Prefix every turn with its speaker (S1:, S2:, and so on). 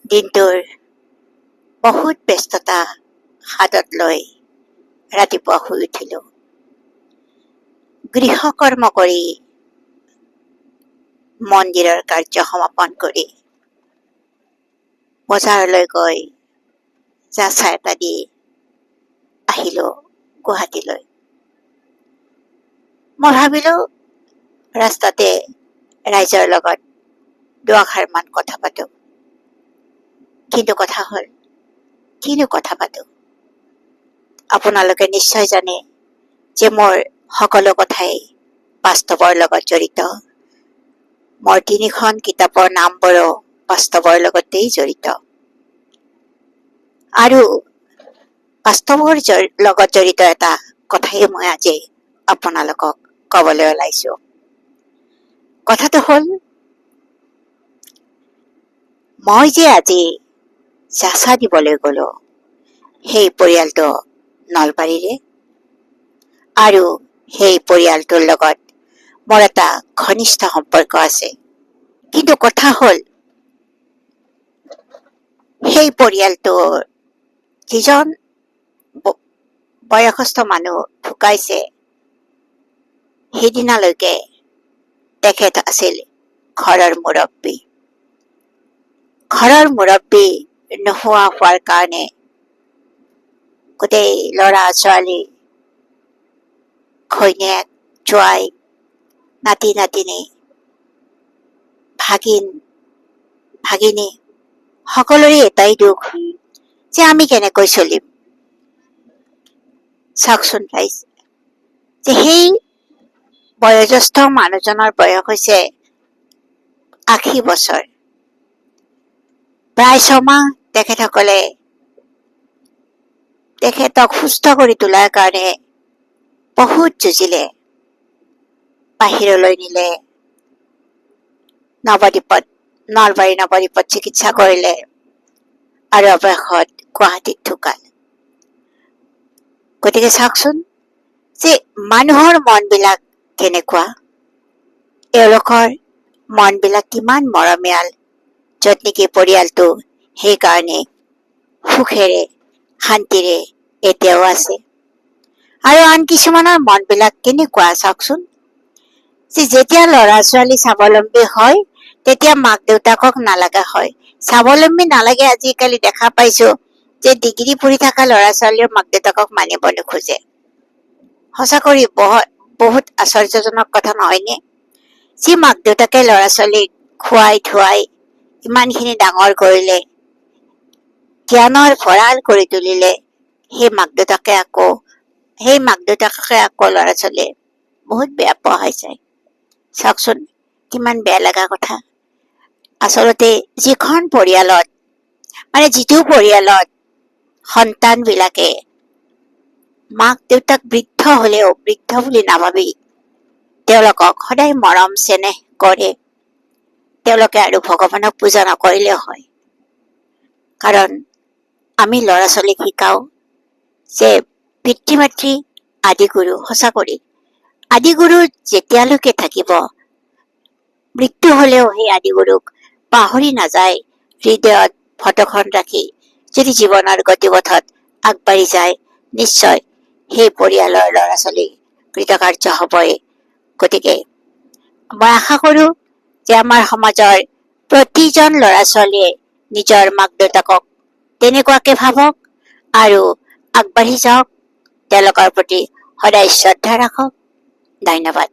S1: দিনটোৰ বহুত ব্যস্ততা হাতত লৈ ৰাতিপুৱা শুই উঠিলোঁ। গৃহকৰ্ম কৰি মন্দিৰৰ কাৰ্য সমাপন কৰি বজাৰলৈ গৈ যাচা এটা দি আহিলোঁ গুৱাহাটীলৈ। মই ভাবিলোঁ ৰাস্তাতে ৰাইজৰ লগত দুআষাৰমান কথা পাতোঁ। কিন্তু কথা হ'ল, কিনো কথা পাতোঁ? আপোনালোকে নিশ্চয় জানে যে মোৰ সকলো কথাই বাস্তৱৰ লগত জড়িত। মোৰ 3খন কিতাপৰ নামবোৰো বাস্তৱৰ লগতেই জড়িত। আৰু বাস্তৱৰ লগত জড়িত এটা কথাই মই আজি আপোনালোকক ক'বলৈ ওলাইছোঁ। কথাটো হ'ল, মই যে আজি যাচা দিবলৈ গ'লো, সেই পৰিয়ালটো নলবাৰীৰে। আৰু সেই পৰিয়ালটোৰ লগত মোৰ এটা ঘনিষ্ঠ সম্পৰ্ক আছে। কিন্তু কথা হ'ল, সেই পৰিয়ালটোৰ যিজন বয়সস্থ মানুহ ঢুকাইছে, সেইদিনালৈকে তেখেত আছিল ঘৰৰ মুৰব্বী। ঘৰৰ মুৰব্বী নোহোৱা হোৱাৰ কাৰণে গোটেই ল'ৰা ছোৱালী, ঘৈণীয়েক, জোৱাই, নাতি নাতিনী, ভাগিন ভাগিনী সকলোৰে এটাই দুখ যে আমি কেনেকৈ চলিম। চাওকচোন গাইজ, যে সেই বয়োজ্যেষ্ঠ মানুহজনৰ বয়স হৈছে 80 বছৰ। প্ৰায় 6 মাহ তেখেতসকলে তেখেতক সুস্থ কৰি তোলাৰ কাৰণে বহুত যুঁজিলে। বাহিৰলৈ নিলে, নলবাৰী নৱদ্বীপত চিকিৎসা কৰিলে, আৰু অৱশেষত গুৱাহাটীত ঢুকাল। গতিকে চাওকচোন যে মানুহৰ মনবিলাক কেনেকুৱা, এওঁলোকৰ মনবিলাক কিমান মৰমীয়াল, য'ত নেকি পৰিয়ালটো সেইকাৰণে সুখেৰে শান্তিৰে এতিয়াও আছে। আৰু আন কিছুমানৰ মনবিলাক কেনেকুৱা চাওকচোন, যে যেতিয়া ল'ৰা ছোৱালী স্বাৱলম্বী হয় তেতিয়া মাক দেউতাকক নালাগা হয়। স্বাৱলম্বী নালাগে, আজিকালি দেখা পাইছো যে ডিগ্ৰী পঢ়ি থকা ল'ৰা ছোৱালীৰ মাক দেউতাকক মানিব নোখোজে। সঁচা কৰি বহুত আশ্চৰ্যজনক কথা নহয়নে? যি মাক দেউতাকে ল'ৰা ছোৱালীক খুৱাই ধুৱাই ইমানখিনি ডাঙৰ কৰিলে, জ্ঞানৰ ভঁৰাল কৰি তুলিলে, সেই মাক দেউতাকে আকৌ ল'ৰা ছোৱালীয়ে বহুত বেয়া পোৱা হৈ যায়। চাওকচোন কিমান বেয়া লগা কথা। আচলতে যিটো পৰিয়ালত সন্তান বিলাকে মাক দেউতাক বৃদ্ধ হলেও বৃদ্ধ বুলি নাভাবি তেওঁলোকক সদায় মৰম চেনেহ কৰে, তেওঁলোকে আৰু ভগৱানক পূজা নকৰিলেও হয়। কাৰণ আমি ল'ৰা ছোৱালীক শিকাও যে পিতৃ মাতৃ আদি গুৰু। সঁচা কৰি আদি গুৰু যেতিয়ালৈকে থাকিব, মৃত্যু হলেও সেই আদি গুৰুক পাহৰি নাযায়, হৃদয়ত ফটোখন ৰাখি যদি জীৱনৰ গতিপথত আগবাঢ়ি যায়, নিশ্চয় সেই পৰিয়ালৰ ল'ৰা ছোৱালী কৃতকাৰ্য হবই। গতিকে মই আশা কৰো যে আমাৰ সমাজৰ প্ৰতিজন ল'ৰা ছোৱালীয়ে নিজৰ মাক দেউতাকক তেনেকুৱাকে ভাবক আৰু আগবাঢ়ি যাওক, তেওঁলোকৰ প্ৰতি সদায় শ্ৰদ্ধা ৰাখক। ধন্যবাদ।